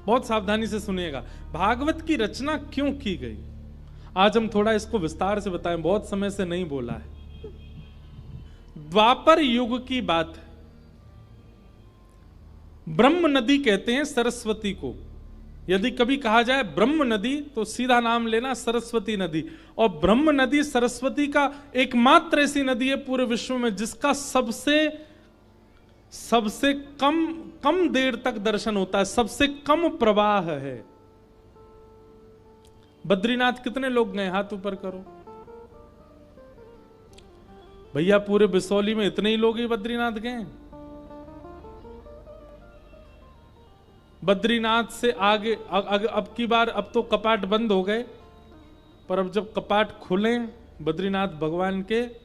बहुत सावधानी से सुनिएगा, भागवत की रचना क्यों की गई, आज हम थोड़ा इसको विस्तार से बताएं, बहुत समय से नहीं बोला है। द्वापर युग की बात है। ब्रह्म नदी कहते हैं सरस्वती को। यदि कभी कहा जाए ब्रह्म नदी तो सीधा नाम लेना सरस्वती नदी। और ब्रह्म नदी सरस्वती का एकमात्र ऐसी नदी है पूरे विश्व में जिसका सबसे कम देर तक दर्शन होता है, सबसे कम प्रवाह है। बद्रीनाथ कितने लोग गए, हाथ ऊपर करो भैया। पूरे बिसौली में इतने ही लोग ही बद्रीनाथ गए। बद्रीनाथ से आगे अब की बार, अब तो कपाट बंद हो गए, पर अब जब कपाट खुले बद्रीनाथ भगवान के,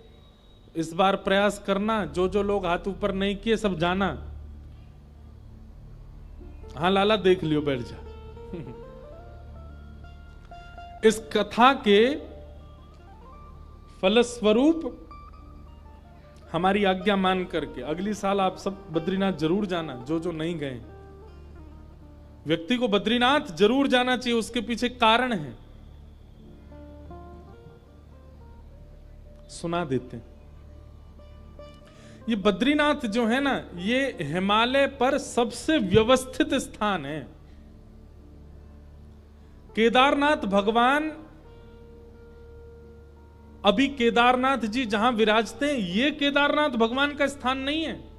इस बार प्रयास करना, जो लोग हाथ ऊपर नहीं किए सब जाना। हाँ लाला देख लियो, बैठ जा। इस कथा के फलस्वरूप हमारी आज्ञा मान करके अगली साल आप सब बद्रीनाथ जरूर जाना, जो नहीं गए। व्यक्ति को बद्रीनाथ जरूर जाना चाहिए, उसके पीछे कारण है, सुना देते हैं। ये बद्रीनाथ जो है ना, ये हिमालय पर सबसे व्यवस्थित स्थान है। केदारनाथ भगवान, अभी केदारनाथ जी जहां विराजते हैं, ये केदारनाथ भगवान का स्थान नहीं है।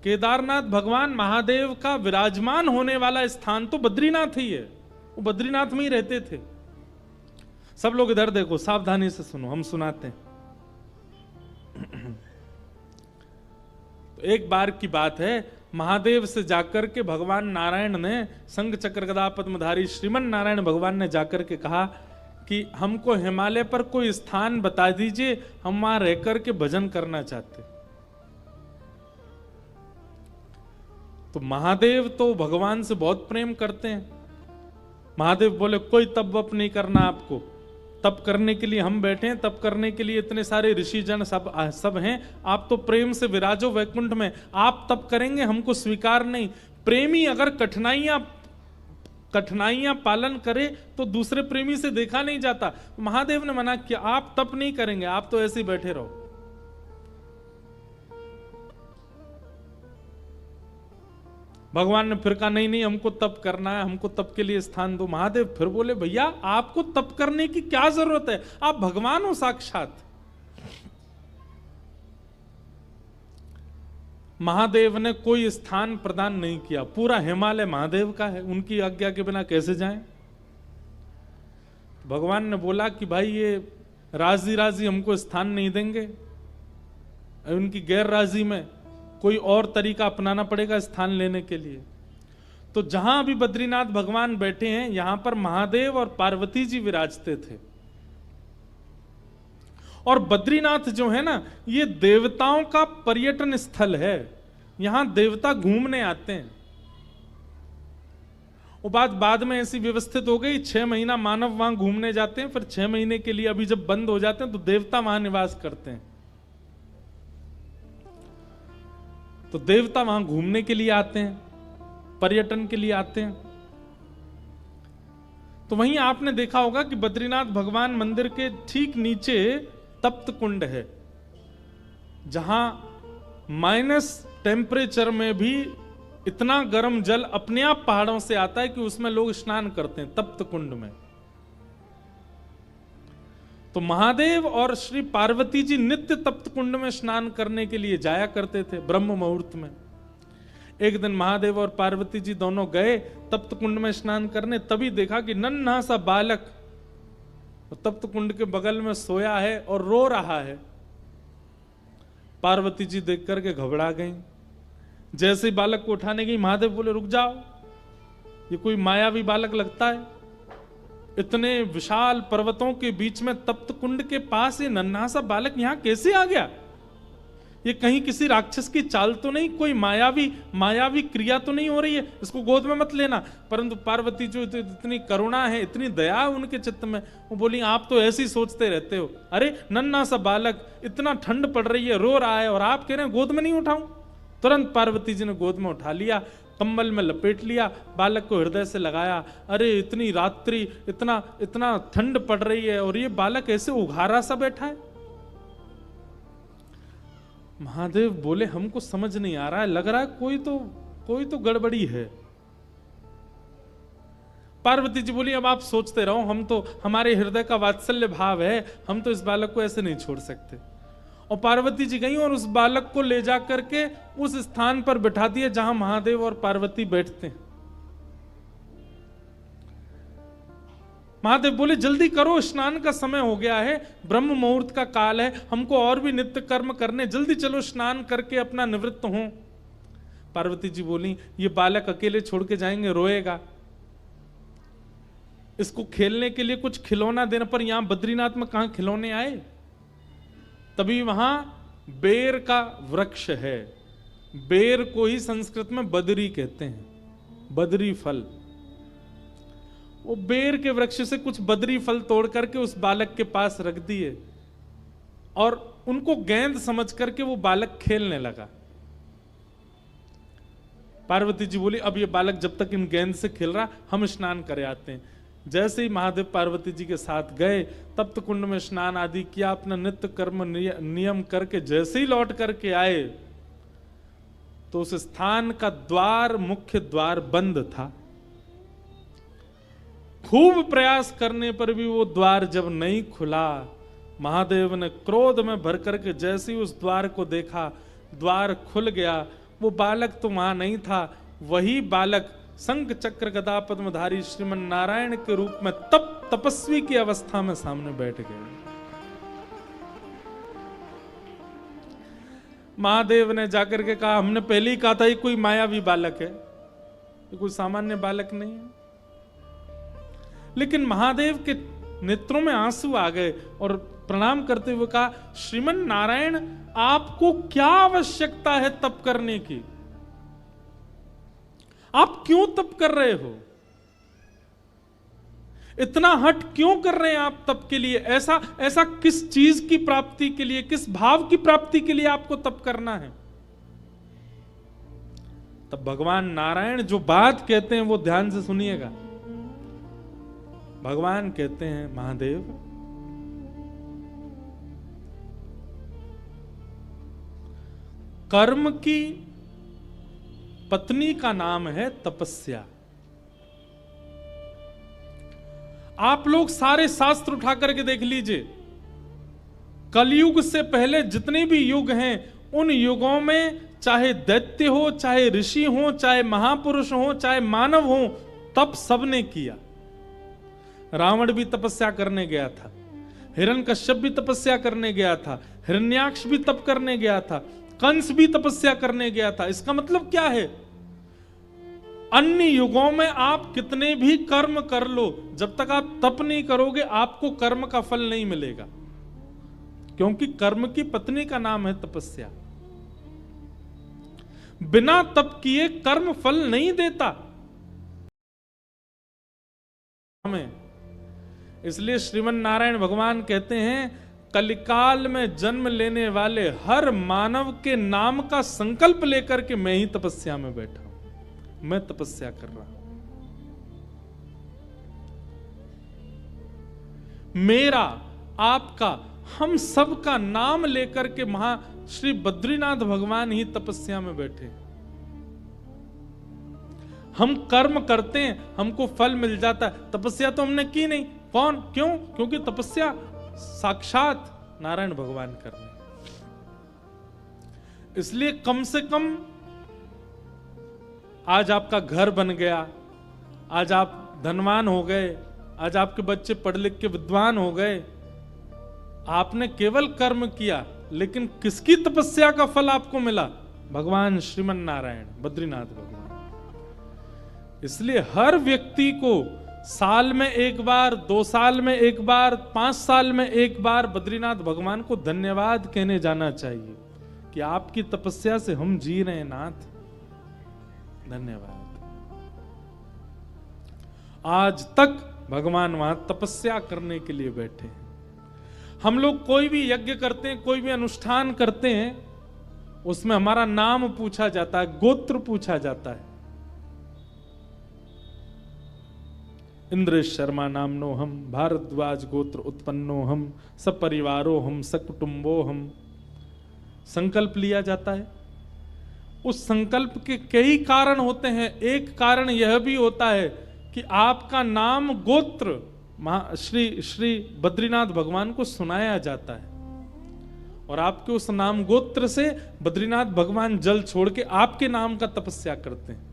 केदारनाथ भगवान महादेव का विराजमान होने वाला स्थान तो बद्रीनाथ ही है। वो बद्रीनाथ में ही रहते थे। सब लोग इधर देखो, सावधानी से सुनो, हम सुनाते हैं। तो एक बार की बात है, महादेव से जाकर के भगवान नारायण ने, शंख चक्र गदा पद्मधारी श्रीमन नारायण भगवान ने जाकर के कहा कि हमको हिमालय पर कोई स्थान बता दीजिए, हम वहां रहकर के भजन करना चाहते। तो महादेव तो भगवान से बहुत प्रेम करते हैं। महादेव बोले कोई तप वप नहीं करना आपको, तप करने के लिए हम बैठे हैं, तप करने के लिए इतने सारे ऋषि जन सब हैं, आप तो प्रेम से विराजो वैकुंठ में, आप तप करेंगे हमको स्वीकार नहीं। प्रेमी अगर कठिनाइयां पालन करे तो दूसरे प्रेमी से देखा नहीं जाता। महादेव ने मना किया, आप तप नहीं करेंगे, आप तो ऐसे ही बैठे रहो। भगवान ने फिर कहा नहीं हमको तप करना है, हमको तप के लिए स्थान दो। महादेव फिर बोले भैया आपको तप करने की क्या जरूरत है, आप भगवान हो साक्षात। महादेव ने कोई स्थान प्रदान नहीं किया, पूरा हिमालय महादेव का है, उनकी आज्ञा के बिना कैसे जाएं। भगवान ने बोला कि भाई ये राजी हमको स्थान नहीं देंगे, उनकी गैर राजी में कोई और तरीका अपनाना पड़ेगा स्थान लेने के लिए। तो जहां अभी बद्रीनाथ भगवान बैठे हैं, यहां पर महादेव और पार्वती जी विराजते थे। और बद्रीनाथ जो है ना, ये देवताओं का पर्यटन स्थल है, यहां देवता घूमने आते हैं। वो बात बाद में ऐसी व्यवस्थित हो गई, 6 महीना मानव वहां घूमने जाते हैं, फिर 6 महीने के लिए अभी जब बंद हो जाते हैं तो देवता वहां निवास करते हैं। तो देवता वहां घूमने के लिए आते हैं, पर्यटन के लिए आते हैं। तो वहीं आपने देखा होगा कि बद्रीनाथ भगवान मंदिर के ठीक नीचे तप्त कुंड है, जहां माइनस टेम्परेचर में भी इतना गर्म जल अपने आप पहाड़ों से आता है कि उसमें लोग स्नान करते हैं तप्त कुंड में। तो महादेव और श्री पार्वती जी नित्य तप्त कुंड में स्नान करने के लिए जाया करते थे ब्रह्म मुहूर्त में। एक दिन महादेव और पार्वती जी दोनों गए तप्त कुंड में स्नान करने, तभी देखा कि नन्हा सा बालक तप्त कुंड के बगल में सोया है और रो रहा है। पार्वती जी देख करके घबरा गई। जैसे ही बालक को उठाने गई, महादेव बोले रुक जाओ, ये कोई मायावी बालक लगता है, इतने विशाल पर्वतों के बीच में तप्त कुंड के पास ये नन्हा सा बालक यहां कैसे आ गया? ये कहीं किसी राक्षस की चाल तो नहीं, कोई मायावी क्रिया तो नहीं हो रही है, इसको गोद में मत लेना। परंतु पार्वती जो इतनी करुणा है, इतनी दया है उनके चित्त में, वो बोली आप तो ऐसे ही सोचते रहते हो, अरे नन्हा सा बालक, इतना ठंड पड़ रही है, रो रहा है और आप कह रहे हैं गोद में नहीं उठाऊं। तुरंत पार्वती जी ने गोद में उठा लिया। कंबल में लपेट लिया, बालक को हृदय से लगाया। अरे इतनी रात्रि, इतना इतना ठंड पड़ रही है और ये बालक ऐसे उघारा सा बैठा है। महादेव बोले हमको समझ नहीं आ रहा है, लग रहा है कोई तो गड़बड़ी है। पार्वती जी बोली अब आप सोचते रहो, हम तो, हमारे हृदय का वात्सल्य भाव है, हम तो इस बालक को ऐसे नहीं छोड़ सकते। और पार्वती जी गई और उस बालक को ले जा करके उस स्थान पर बिठा दिए जहां महादेव और पार्वती बैठते हैं। महादेव बोले जल्दी करो, स्नान का समय हो गया है, ब्रह्म मुहूर्त का काल है, हमको और भी नित्य कर्म करने, जल्दी चलो स्नान करके अपना निवृत्त हो। पार्वती जी बोली ये बालक अकेले छोड़ के जाएंगे, रोएगा, इसको खेलने के लिए कुछ खिलौना देने पर, यहां बद्रीनाथ में कहां खिलौने आए। तभी वहां बेर का वृक्ष है, बेर को ही संस्कृत में बदरी कहते हैं, बदरी फल। वो बेर के वृक्ष से कुछ बदरी फल तोड़ करके उस बालक के पास रख दिए और उनको गेंद समझ करके वो बालक खेलने लगा। पार्वती जी बोली अब ये बालक जब तक इन गेंद से खेल रहा, हम स्नान करे आते हैं। जैसे ही महादेव पार्वती जी के साथ गए, तप्त कुंड में स्नान आदि किया, अपना नित्य कर्म नियम करके जैसे ही लौट करके आए तो उस स्थान का द्वार, मुख्य द्वार बंद था। खूब प्रयास करने पर भी वो द्वार जब नहीं खुला, महादेव ने क्रोध में भर करके जैसे ही उस द्वार को देखा, द्वार खुल गया। वो बालक तो वहां नहीं था, वही बालक शंख चक्र गदा पद्मधारी श्रीमन नारायण के रूप में तपस्वी की अवस्था में सामने बैठ गए। महादेव ने जाकर के कहा हमने पहले ही कहा था ये कोई मायावी बालक है, ये कोई सामान्य बालक नहीं है। लेकिन महादेव के नेत्रों में आंसू आ गए और प्रणाम करते हुए कहा श्रीमन नारायण आपको क्या आवश्यकता है तप करने की, आप क्यों तप कर रहे हो, इतना हट क्यों कर रहे हैं आप तप के लिए, ऐसा किस चीज की प्राप्ति के लिए, किस भाव की प्राप्ति के लिए आपको तप करना है। तब भगवान नारायण जो बात कहते हैं वो ध्यान से सुनिएगा। भगवान कहते हैं महादेव कर्म की पत्नी का नाम है तपस्या। आप लोग सारे शास्त्र उठा करके देख लीजिए, कलयुग से पहले जितने भी युग हैं उन युगों में चाहे दैत्य हो, चाहे ऋषि हो, चाहे महापुरुष हो, चाहे मानव हो, तप सबने किया। रावण भी तपस्या करने गया था, हिरण्यकश्यप भी तपस्या करने गया था, हिरण्याक्ष भी तप करने गया था, कंस भी तपस्या करने गया था। इसका मतलब क्या है, अन्य युगों में आप कितने भी कर्म कर लो, जब तक आप तप नहीं करोगे आपको कर्म का फल नहीं मिलेगा, क्योंकि कर्म की पत्नी का नाम है तपस्या। बिना तप किए कर्म फल नहीं देता हमें। इसलिए श्रीमन नारायण भगवान कहते हैं कलिकाल में जन्म लेने वाले हर मानव के नाम का संकल्प लेकर के मैं ही तपस्या में बैठा हूं, मैं तपस्या कर रहा हूं। मेरा, आपका, हम सब का नाम लेकर के श्री बद्रीनाथ भगवान ही तपस्या में बैठे। हम कर्म करते हैं हमको फल मिल जाता है, तपस्या तो हमने की नहीं। कौन, क्यों? क्योंकि तपस्या साक्षात नारायण भगवान कर रहे हैं। इसलिए कम से कम आज आपका घर बन गया, आज आप धनवान हो गए, आज आपके बच्चे पढ़ लिख के विद्वान हो गए, आपने केवल कर्म किया, लेकिन किसकी तपस्या का फल आपको मिला? भगवान श्रीमन नारायण बद्रीनाथ भगवान। इसलिए हर व्यक्ति को साल में एक बार, 2 साल में एक बार, 5 साल में एक बार बद्रीनाथ भगवान को धन्यवाद कहने जाना चाहिए कि आपकी तपस्या से हम जी रहे हैं नाथ, धन्यवाद। आज तक भगवान वहां तपस्या करने के लिए बैठे हैं। हम लोग कोई भी यज्ञ करते हैं, कोई भी अनुष्ठान करते हैं, उसमें हमारा नाम पूछा जाता है, गोत्र पूछा जाता है। इंद्र शर्मा नामनो हम, भारद्वाज गोत्र उत्पन्नो हम, सपरिवारो हम, सकुटुंबो हम। संकल्प लिया जाता है। उस संकल्प के कई कारण होते हैं। एक कारण यह भी होता है कि आपका नाम गोत्र श्री बद्रीनाथ भगवान को सुनाया जाता है, और आपके उस नाम गोत्र से बद्रीनाथ भगवान जल छोड़ के आपके नाम का तपस्या करते हैं।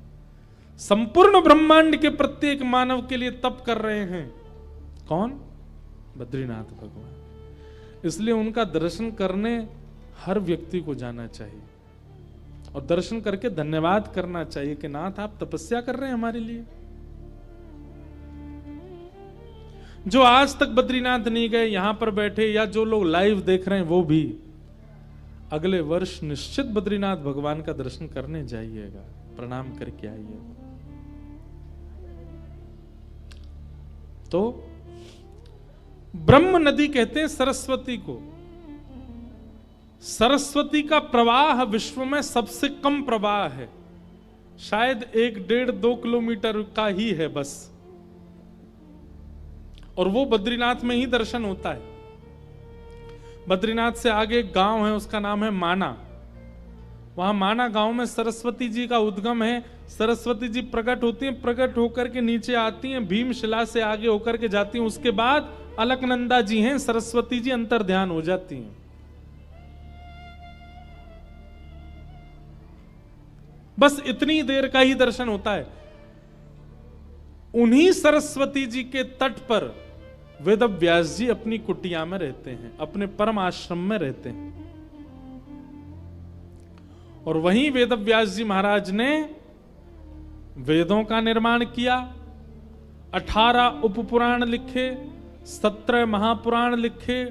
संपूर्ण ब्रह्मांड के प्रत्येक मानव के लिए तप कर रहे हैं। कौन? बद्रीनाथ भगवान। इसलिए उनका दर्शन करने हर व्यक्ति को जाना चाहिए, और दर्शन करके धन्यवाद करना चाहिए कि नाथ आप तपस्या कर रहे हैं हमारे लिए। जो आज तक बद्रीनाथ नहीं गए, यहां पर बैठे या जो लोग लाइव देख रहे हैं, वो भी अगले वर्ष निश्चित बद्रीनाथ भगवान का दर्शन करने जाइएगा, प्रणाम करके आइएगा। तो ब्रह्म नदी कहते हैं सरस्वती को। सरस्वती का प्रवाह विश्व में सबसे कम प्रवाह है, शायद 1-1.5-2 किलोमीटर का ही है बस, और वो बद्रीनाथ में ही दर्शन होता है। बद्रीनाथ से आगे एक गांव है, उसका नाम है माना। वहां माना गांव में सरस्वती जी का उद्गम है। सरस्वती जी प्रकट होती हैं, प्रकट होकर के नीचे आती हैं, भीमशिला से आगे होकर के जाती हैं। उसके बाद अलकनंदा जी हैं, सरस्वती जी अंतर ध्यान हो जाती हैं। बस इतनी देर का ही दर्शन होता है। उन्हीं सरस्वती जी के तट पर वेदव्यास जी अपनी कुटिया में रहते हैं, अपने परम आश्रम में रहते हैं, और वहीं वेदव्यास जी महाराज ने वेदों का निर्माण किया, 18 उपपुराण लिखे, 17 महापुराण लिखे,